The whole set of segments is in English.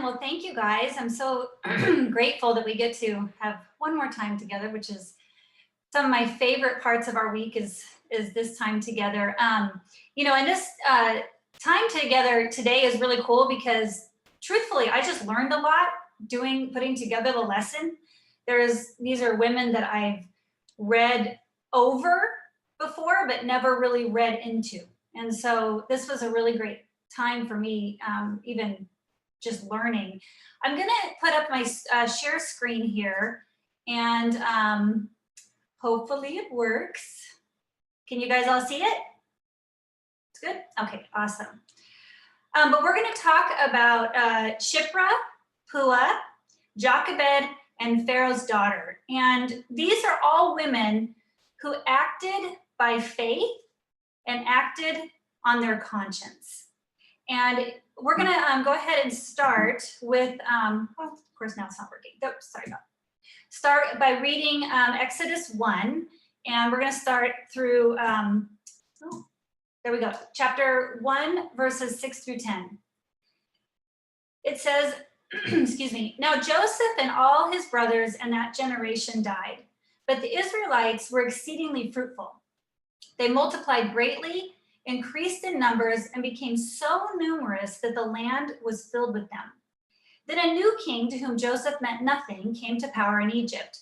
Well, thank you guys. I'm so grateful that we get to have one more time together, which is some of my favorite parts of our week is this time together. And this time together today is really cool because truthfully, I just learned a lot putting together the lesson. These are women that I've read over before, but never really read into. And so this was a really great time for me, even just learning. I'm gonna put up my share screen here and hopefully it works. Can you guys all see it? It's good? Okay, awesome. But we're gonna talk about Shiphrah, Puah, Jochebed, and Pharaoh's daughter. And these are all women who acted by faith and acted on their conscience. And we're gonna go ahead and start with, well, of course now it's not working. Oh, sorry about that. Start by reading Exodus 1, and we're gonna start through, there we go, chapter 1, verses 6 through 10. It says, excuse me, now Joseph and all his brothers and that generation died, but the Israelites were exceedingly fruitful. They multiplied greatly, increased in numbers, and became so numerous that the land was filled with them. Then a new king to whom Joseph meant nothing came to power in Egypt.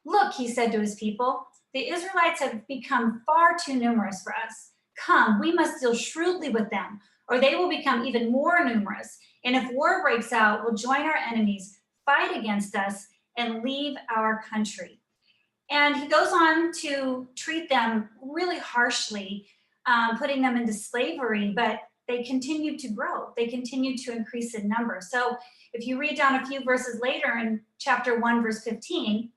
Look, he said to his people, the Israelites have become far too numerous for us. Come, we must deal shrewdly with them, or they will become even more numerous. And if war breaks out, we'll join our enemies, fight against us, and leave our country. And he goes on to treat them really harshly, putting them into slavery, but they continued to grow. They continued to increase in number. So if you read down a few verses later in chapter 1, verse 15,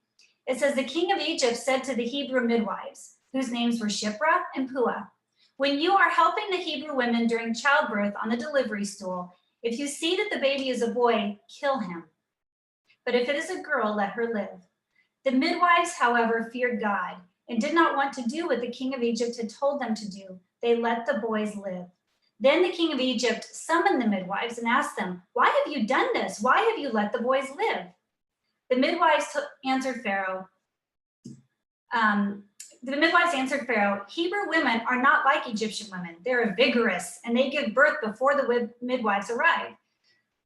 it says, the king of Egypt said to the Hebrew midwives, whose names were Shiphrah and Puah, when you are helping the Hebrew women during childbirth on the delivery stool, if you see that the baby is a boy, kill him. But if it is a girl, let her live. The midwives, however, feared God and did not want to do what the king of Egypt had told them to do. They let the boys live. Then the king of Egypt summoned the midwives and asked them, why have you done this? Why have you let the boys live? The midwives answered Pharaoh, Hebrew women are not like Egyptian women. They're vigorous and they give birth before the midwives arrive.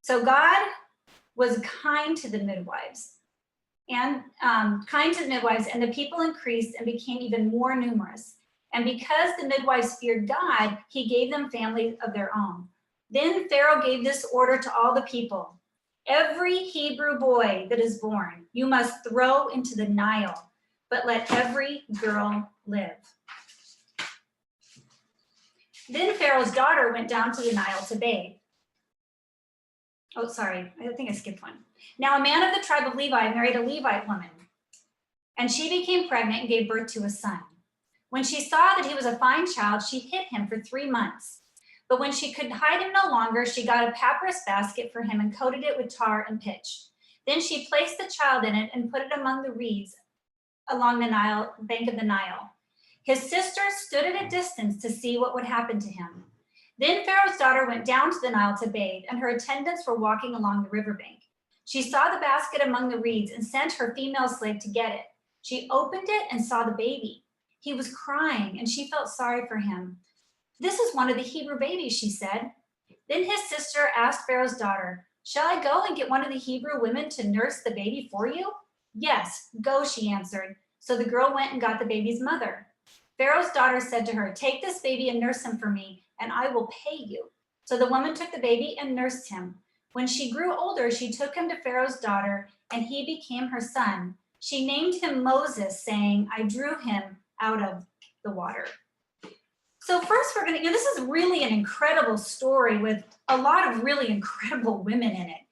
So God was kind to the midwives and the people increased and became even more numerous. And because the midwives feared God, he gave them families of their own. Then Pharaoh gave this order to all the people. Every Hebrew boy that is born, you must throw into the Nile, but let every girl live. Then Pharaoh's daughter went down to the Nile to bathe. Oh, sorry, I think I skipped one. Now a man of the tribe of Levi married a Levite woman, and she became pregnant and gave birth to a son. When she saw that he was a fine child, she hid him for 3 months. But when she could hide him no longer, she got a papyrus basket for him and coated it with tar and pitch. Then she placed the child in it and put it among the reeds along the bank of the Nile. His sister stood at a distance to see what would happen to him. Then Pharaoh's daughter went down to the Nile to bathe, and her attendants were walking along the riverbank. She saw the basket among the reeds and sent her female slave to get it. She opened it and saw the baby. He was crying, and she felt sorry for him. This is one of the Hebrew babies, she said. Then his sister asked Pharaoh's daughter, shall I go and get one of the Hebrew women to nurse the baby for you? Yes, go, she answered. So the girl went and got the baby's mother. Pharaoh's daughter said to her, take this baby and nurse him for me, and I will pay you. So the woman took the baby and nursed him. When she grew older, she took him to Pharaoh's daughter, and he became her son. She named him Moses, saying, I drew him out of the water. So first we're gonna, this is really an incredible story with a lot of really incredible women in it.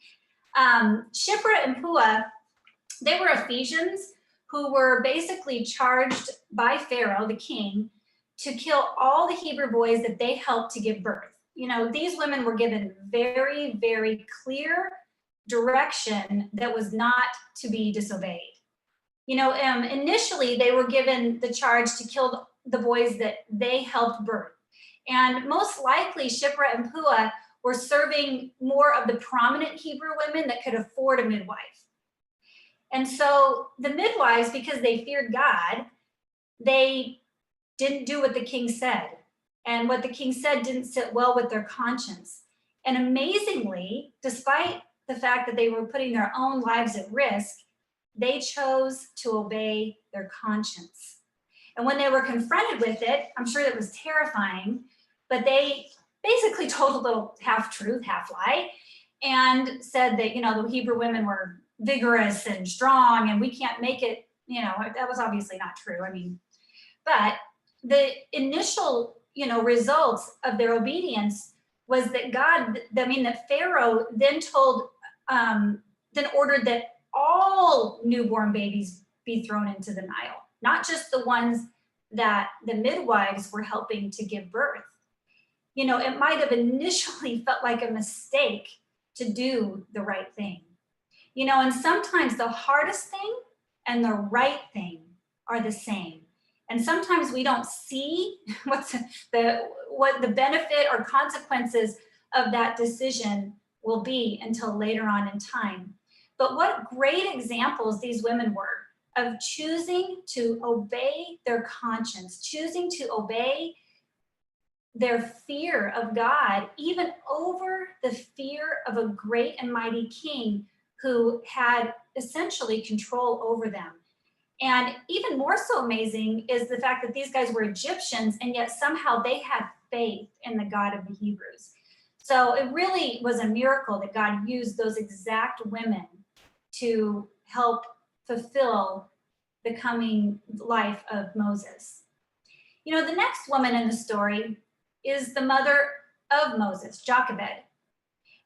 Shiphrah and Puah, they were Ephesians who were basically charged by Pharaoh, the king, to kill all the Hebrew boys that they helped to give birth. These women were given very, very clear direction that was not to be disobeyed. Initially they were given the charge to kill the boys that they helped birth. And most likely Shiphrah and Puah were serving more of the prominent Hebrew women that could afford a midwife. And so the midwives, because they feared God, they didn't do what the king said. And what the king said didn't sit well with their conscience. And amazingly, despite the fact that they were putting their own lives at risk, they chose to obey their conscience. And when they were confronted with it, I'm sure it was terrifying, but they basically told a little half truth, half lie, and said that, the Hebrew women were vigorous and strong and we can't make it, that was obviously not true. But the initial, results of their obedience was that that Pharaoh then ordered that all newborn babies be thrown into the Nile, not just the ones that the midwives were helping to give birth. It might have initially felt like a mistake to do the right thing. And sometimes the hardest thing and the right thing are the same. And sometimes we don't see what the benefit or consequences of that decision will be until later on in time. But what great examples these women were of choosing to obey their conscience, choosing to obey their fear of God, even over the fear of a great and mighty king who had essentially control over them. And even more so amazing is the fact that these guys were Egyptians, and yet somehow they had faith in the God of the Hebrews. So it really was a miracle that God used those exact women to help fulfill the coming life of Moses. The next woman in the story is the mother of Moses, Jochebed.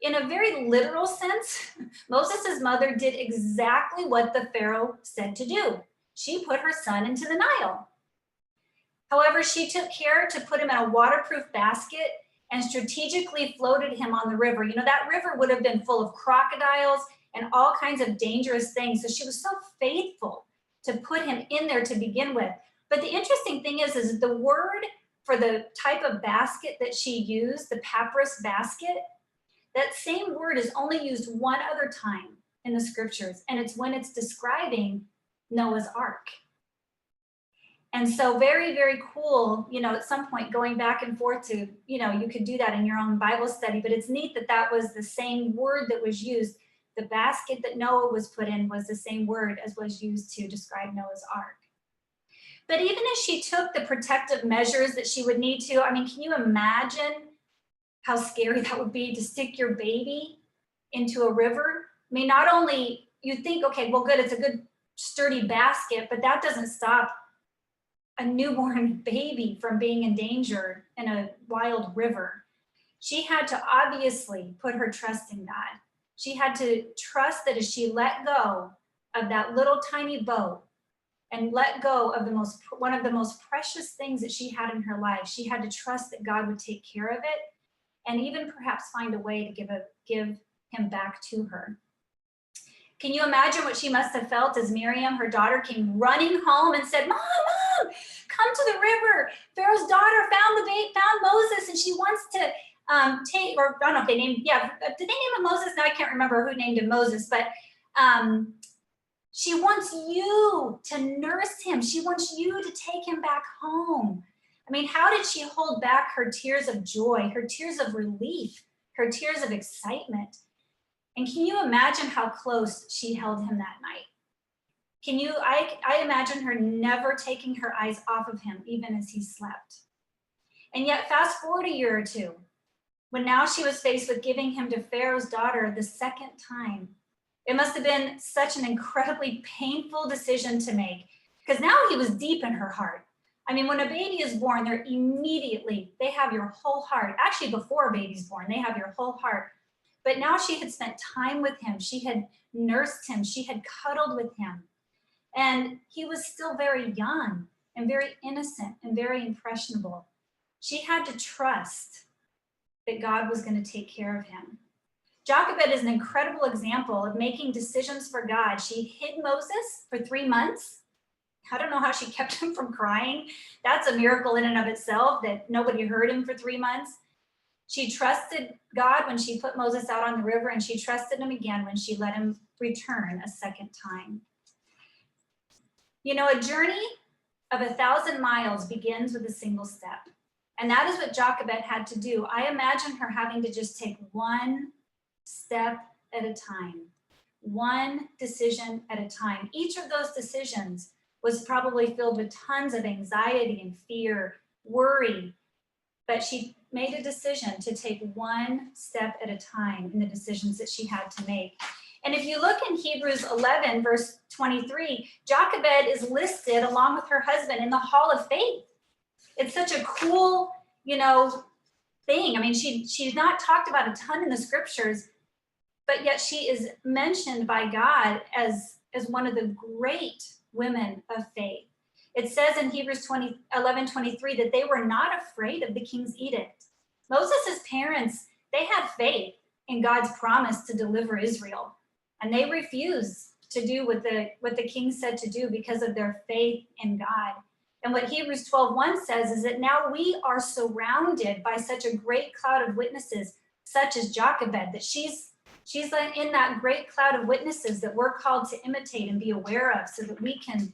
In a very literal sense, Moses' mother did exactly what the Pharaoh said to do. She put her son into the Nile. However, she took care to put him in a waterproof basket and strategically floated him on the river. That river would have been full of crocodiles and all kinds of dangerous things. So she was so faithful to put him in there to begin with. But the interesting thing is the word for the type of basket that she used, the papyrus basket, that same word is only used one other time in the scriptures, and it's when it's describing Noah's Ark. And so very, very cool, at some point going back and forth to, you could do that in your own Bible study, but it's neat that that was the same word that was used. The basket that Noah was put in was the same word as was used to describe Noah's Ark. But even as she took the protective measures that she would need to, can you imagine how scary that would be to stick your baby into a river? Not only you think, okay, well, good, it's a good sturdy basket, but that doesn't stop a newborn baby from being in danger in a wild river. She had to obviously put her trust in God. She had to trust that as she let go of that little tiny boat and let go of one of the most precious things that she had in her life, she had to trust that God would take care of it and even perhaps find a way to give him back to her. Can you imagine what she must have felt as Miriam, her daughter, came running home and said, Mom, come to the river. Pharaoh's daughter found Moses, and she wants to take, or I don't know if they named, did they name him Moses? Now I can't remember who named him Moses, but she wants you to nurse him. She wants you to take him back home. How did she hold back her tears of joy, her tears of relief, her tears of excitement? And can you imagine how close she held him that night? I imagine her never taking her eyes off of him, even as he slept. And yet fast forward a year or two, when now she was faced with giving him to Pharaoh's daughter the second time. It must have been such an incredibly painful decision to make, because now he was deep in her heart. When a baby is born, they have your whole heart. Actually, before a baby's born, they have your whole heart. But now she had spent time with him. She had nursed him. She had cuddled with him. And he was still very young and very innocent and very impressionable. She had to trust that God was going to take care of him. Jochebed is an incredible example of making decisions for God. She hid Moses for 3 months. I don't know how she kept him from crying. That's a miracle in and of itself, that nobody heard him for 3 months. She trusted God when she put Moses out on the river, and she trusted him again when she let him return a second time. You know, a journey of 1,000 miles begins with a single step. And that is what Jochebed had to do. I imagine her having to just take one step at a time, one decision at a time. Each of those decisions was probably filled with tons of anxiety and fear, worry, but she made a decision to take one step at a time in the decisions that she had to make. And if you look in Hebrews 11, verse 23, Jochebed is listed along with her husband in the Hall of Faith. It's such a cool, you know, thing. I mean, she's not talked about a ton in the scriptures, but yet she is mentioned by God as one of the great women of faith. It says in Hebrews 11:23 that they were not afraid of the king's edict. Moses' parents, they had faith in God's promise to deliver Israel, and they refused to do what the king said to do because of their faith in God. And what Hebrews 12:1 says is that now we are surrounded by such a great cloud of witnesses, such as Jochebed, that she's in that great cloud of witnesses that we're called to imitate and be aware of, so that we can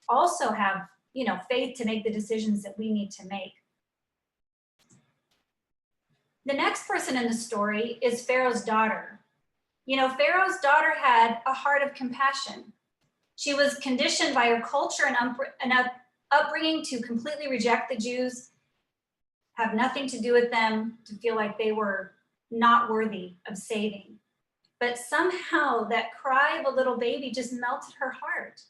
also have, you know, faith to make the decisions that we need to make. The next person in the story is Pharaoh's daughter. You know, Pharaoh's daughter had a heart of compassion. She was conditioned by her culture and upbringing to completely reject the Jews, have nothing to do with them, to feel like they were not worthy of saving. But somehow that cry of a little baby just melted her heart.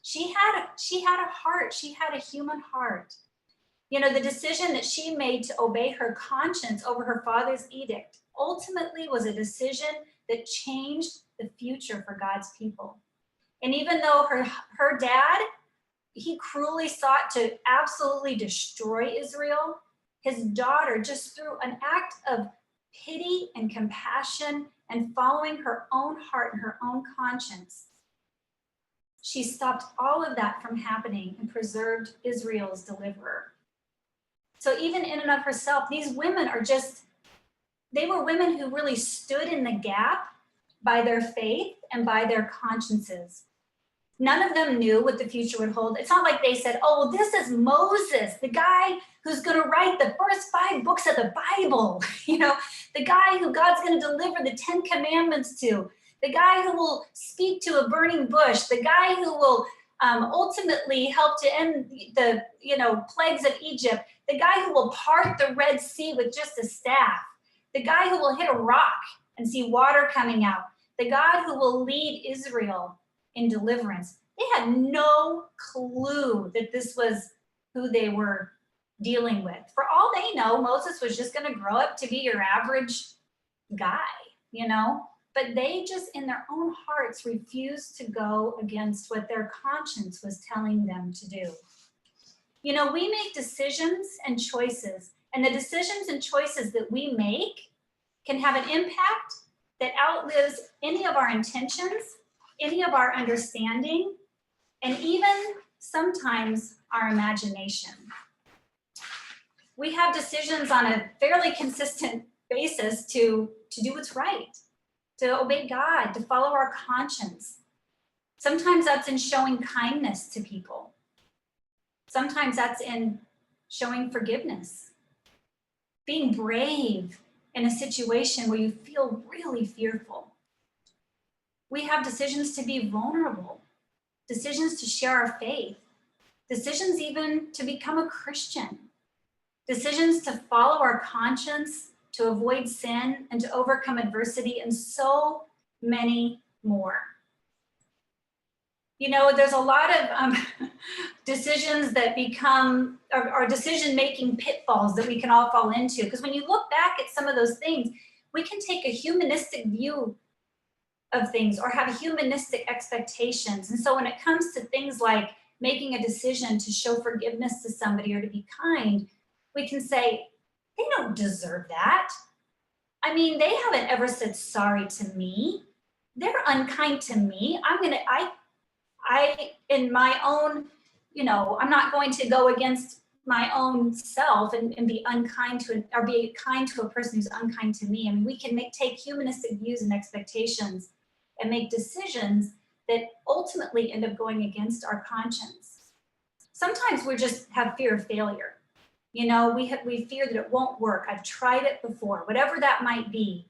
She had a heart. She had a human heart. You know, the decision that she made to obey her conscience over her father's edict ultimately was a decision that changed the future for God's people. And even though her dad, he cruelly sought to absolutely destroy Israel, his daughter, just through an act of pity and compassion and following her own heart and her own conscience, she stopped all of that from happening and preserved Israel's deliverer. So even in and of herself, these women they were women who really stood in the gap by their faith and by their consciences. None of them knew what the future would hold. It's not like they said, oh, well, this is Moses, the guy who's going to write the first 5 books of the Bible, you know, the guy who God's going to deliver the 10 commandments to, the guy who will speak to a burning bush, the guy who will ultimately help to end the, you know, plagues of Egypt, the guy who will part the Red Sea with just a staff, the guy who will hit a rock and see water coming out, the God who will lead Israel in deliverance. They had no clue that this was who they were dealing with. For all they know, Moses was just going to grow up to be your average guy, you know, but they just in their own hearts refused to go against what their conscience was telling them to do. You know, we make decisions and choices, and the decisions and choices that we make can have an impact that outlives any of our intentions, any of our understanding, and even sometimes our imagination. We have decisions on a fairly consistent basis to do what's right, to obey God, to follow our conscience. Sometimes that's in showing kindness to people. Sometimes that's in showing forgiveness, being brave in a situation where you feel really fearful. We have decisions to be vulnerable, decisions to share our faith, decisions even to become a Christian, decisions to follow our conscience, to avoid sin, and to overcome adversity, and so many more. You know, there's a lot of decisions that become, or decision-making pitfalls that we can all fall into. Because when you look back at some of those things, we can take a humanistic view of things or have humanistic expectations. And so when it comes to things like making a decision to show forgiveness to somebody or to be kind, we can say, they don't deserve that. I mean, they haven't ever said sorry to me. They're unkind to me. I, in my own, you know, I'm not going to go against my own self and be unkind to, or be kind to a person who's unkind to me. I mean, we can take humanistic views and expectations and make decisions that ultimately end up going against our conscience. Sometimes we just have fear of failure. You know, we fear that it won't work. I've tried it before, whatever that might be.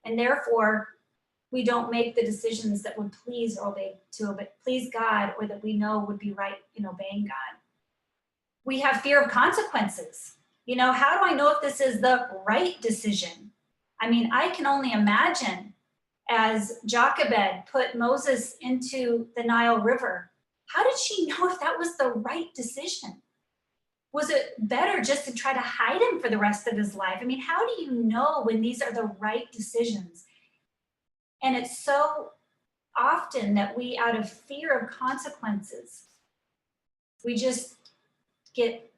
And therefore, we don't make the decisions that would please God, or that we know would be right in obeying God. We have fear of consequences. You know, how do I know if this is the right decision? I mean, I can only imagine as Jochebed put Moses into the Nile River, how did she know if that was the right decision? Was it better just to try to hide him for the rest of his life? I mean, how do you know when these are the right decisions? And it's so often that we, out of fear of consequences, we just get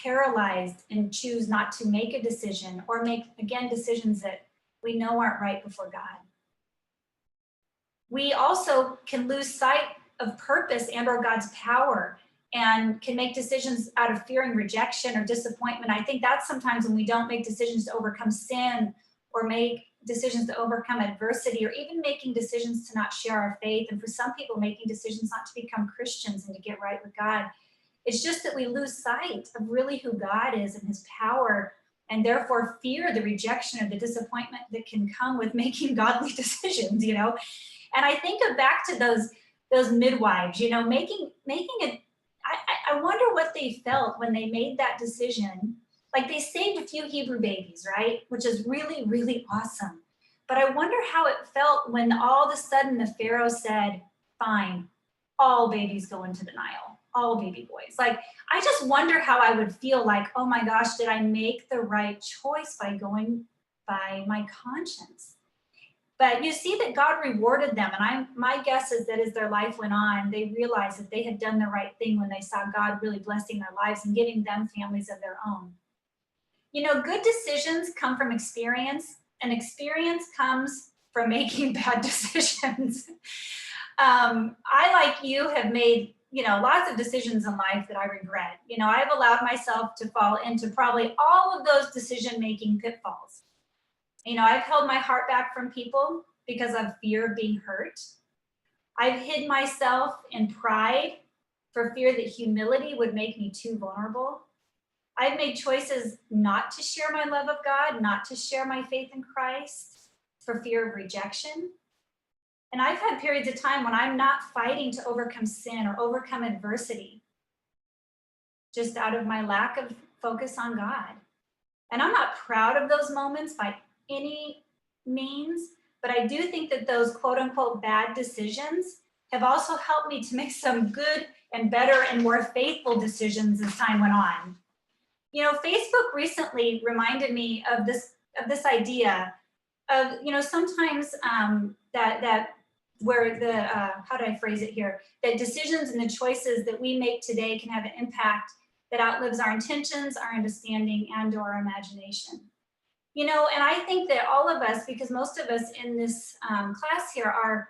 paralyzed and choose not to make a decision, or make, again, decisions that we know aren't right before God. We also can lose sight of purpose and or God's power, and can make decisions out of fearing rejection or disappointment. I think that's sometimes when we don't make decisions to overcome sin, or make decisions to overcome adversity, or even making decisions to not share our faith. And for some people, making decisions not to become Christians and to get right with God. It's just that we lose sight of really who God is and his power, and therefore fear the rejection or the disappointment that can come with making godly decisions, you know? And I think of back to those midwives, you know, making it. I wonder what they felt when they made that decision. Like, they saved a few Hebrew babies, right? Which is really, really awesome. But I wonder how it felt when all of a sudden the Pharaoh said, fine, all babies go into the Nile, all baby boys. Like, I just wonder how I would feel, like, oh my gosh, did I make the right choice by going by my conscience? But you see that God rewarded them. And my guess is that as their life went on, they realized that they had done the right thing when they saw God really blessing their lives and giving them families of their own. You know, good decisions come from experience, and experience comes from making bad decisions. I, like you, have made, you know, lots of decisions in life that I regret. You know, I've allowed myself to fall into probably all of those decision-making pitfalls. You know, I've held my heart back from people because of fear of being hurt. I've hid myself in pride for fear that humility would make me too vulnerable. I've made choices not to share my love of God, not to share my faith in Christ for fear of rejection. And I've had periods of time when I'm not fighting to overcome sin or overcome adversity, just out of my lack of focus on God. And I'm not proud of those moments by any means, but I do think that those quote unquote bad decisions have also helped me to make some good and better and more faithful decisions as time went on. You know, Facebook recently reminded me of this idea of, you know, sometimes that where the, how do I phrase it here? That decisions and the choices that we make today can have an impact that outlives our intentions, our understanding, and our imagination. You know, and I think that all of us, because most of us in this class here are,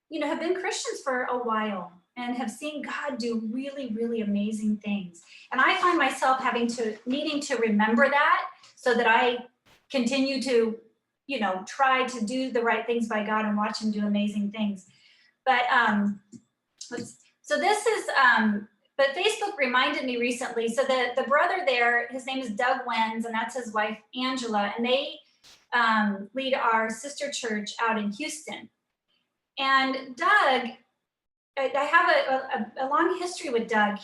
you know, have been Christians for a while and have seen God do really, really amazing things. And I find myself needing to remember that, so that I continue to, you know, try to do the right things by God and watch him do amazing things. But so this is, but Facebook reminded me recently, so the brother there, his name is Doug Wenz, and that's his wife, Angela, and they lead our sister church out in Houston. And Doug, I have a long history with Doug.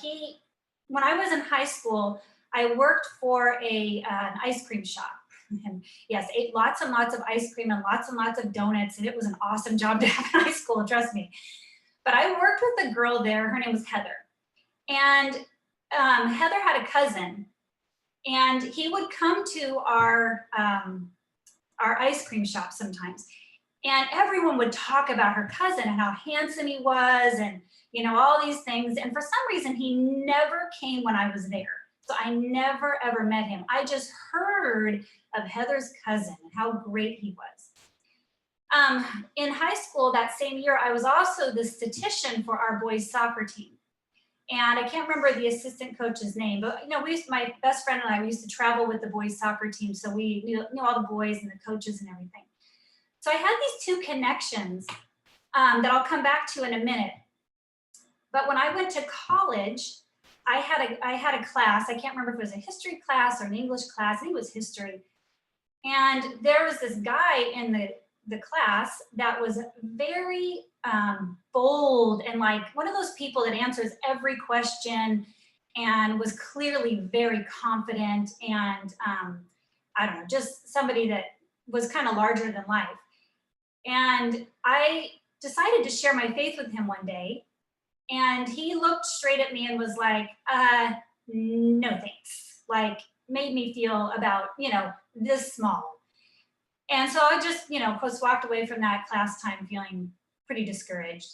When I was in high school, I worked for an ice cream shop. And yes, ate lots and lots of ice cream and lots of donuts, and it was an awesome job to have in high school, trust me. But I worked with a girl there, her name was Heather. And Heather had a cousin, and he would come to our ice cream shop sometimes. And everyone would talk about her cousin and how handsome he was, and, you know, all these things. And for some reason, he never came when I was there. So I never, ever met him. I just heard of Heather's cousin and how great he was. In high school that same year, I was also the statistician for our boys' soccer team. And I can't remember the assistant coach's name, but my best friend and I, we used to travel with the boys soccer team. So we knew all the boys and the coaches and everything. So I had these two connections that I'll come back to in a minute. But when I went to college, I had a class. I can't remember if it was a history class or an English class. I think it was history. And there was this guy in the class that was very bold and like one of those people that answers every question and was clearly very confident and I don't know, just somebody that was kind of larger than life. And I decided to share my faith with him one day. And he looked straight at me and was like, no thanks. Like made me feel about, this small. And so I just, of course, walked away from that class time feeling pretty discouraged.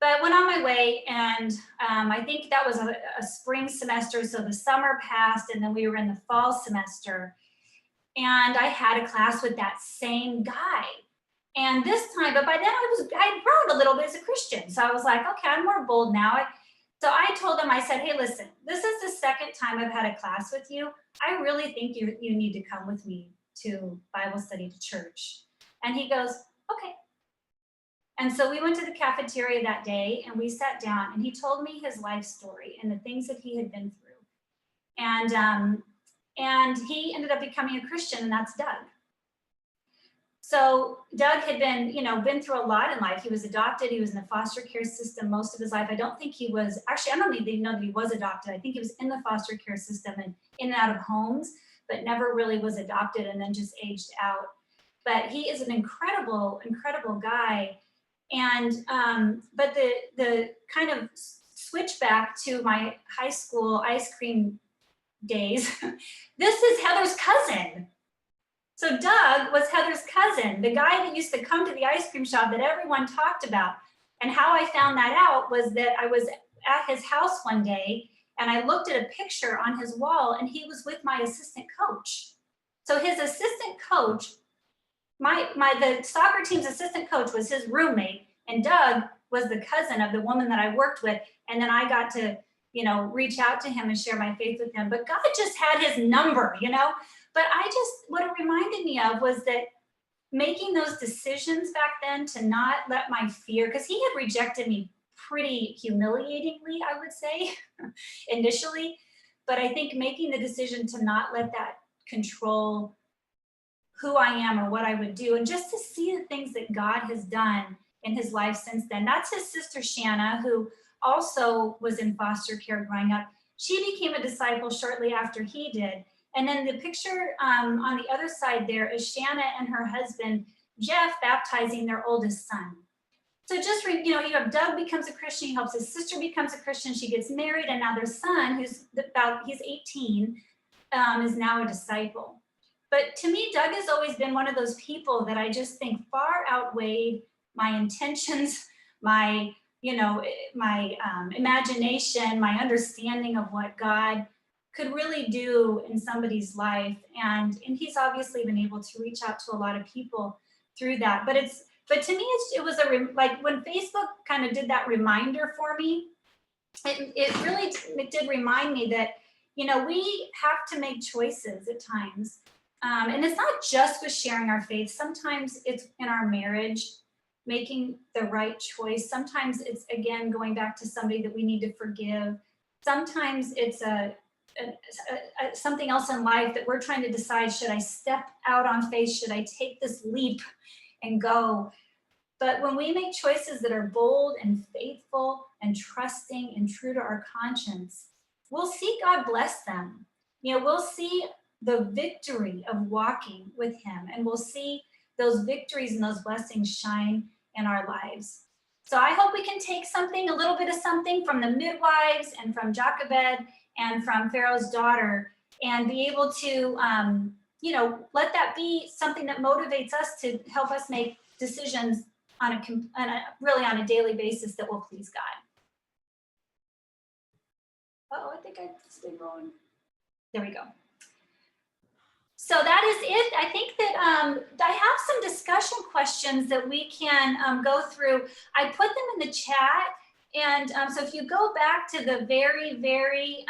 But went on my way, and I think that was a spring semester, so the summer passed, and then we were in the fall semester, and I had a class with that same guy. And this time, but by then I'd grown a little bit as a Christian, so I was like, okay, I'm more bold now. So I told him, I said, hey, listen, this is the second time I've had a class with you. I really think you need to come with me to Bible study to church. And he goes, okay. And so we went to the cafeteria that day and we sat down and he told me his life story and the things that he had been through. And he ended up becoming a Christian, and that's Doug. So Doug had been through a lot in life. He was adopted. He was in the foster care system most of his life. I don't think he was, actually, I don't even know that he was adopted. I think he was in the foster care system and in and out of homes, but never really was adopted and then just aged out. But he is an incredible, incredible guy. And, but the kind of switch back to my high school ice cream days, this is Heather's cousin. So Doug was Heather's cousin, the guy that used to come to the ice cream shop that everyone talked about. And how I found that out was that I was at his house one day and I looked at a picture on his wall and he was with my assistant coach. So his assistant coach, the soccer team's assistant coach was his roommate, and Doug was the cousin of the woman that I worked with. And then I got to, reach out to him and share my faith with him. But God just had his number, But what it reminded me of was that making those decisions back then to not let my fear, because he had rejected me pretty humiliatingly, I would say, initially. But I think making the decision to not let that control who I am or what I would do, and just to see the things that God has done in his life since then. That's his sister, Shanna, who also was in foster care growing up. She became a disciple shortly after he did. And then the picture on the other side there is Shanna and her husband, Jeff, baptizing their oldest son. So just, you have Doug becomes a Christian, he helps his sister becomes a Christian, she gets married, and now their son, he's 18, is now a disciple. But to me, Doug has always been one of those people that I just think far outweighed my intentions, my imagination, my understanding of what God could really do in somebody's life. And he's obviously been able to reach out to a lot of people through that. But to me, it was like when Facebook kind of did that reminder for me, it did remind me that, we have to make choices at times. And it's not just with sharing our faith. Sometimes it's in our marriage, making the right choice. Sometimes it's, again, going back to somebody that we need to forgive. Sometimes it's something else in life that we're trying to decide, should I step out on faith? Should I take this leap and go? But when we make choices that are bold and faithful and trusting and true to our conscience, we'll see God bless them. We'll see the victory of walking with him, and we'll see those victories and those blessings shine in our lives. So I hope we can take a little bit of something from the midwives and from Jochebed and from Pharaoh's daughter, and be able to, let that be something that motivates us to help us make decisions really on a daily basis that will please God. I think I've been going. There we go. So that is it. I think that I have some discussion questions that we can go through. I put them in the chat, And so if you go back to the very, very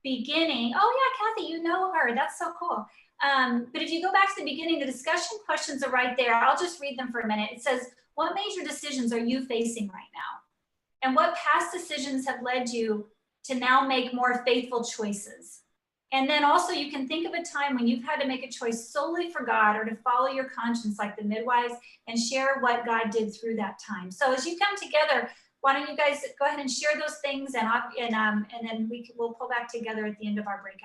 beginning, oh yeah, Kathy, you know her, that's so cool. But if you go back to the beginning, the discussion questions are right there. I'll just read them for a minute. It says, what major decisions are you facing right now? And what past decisions have led you to now make more faithful choices? And then also you can think of a time when you've had to make a choice solely for God or to follow your conscience like the midwives, and share what God did through that time. So as you come together, why don't you guys go ahead and share those things, and then we'll pull back together at the end of our breakout.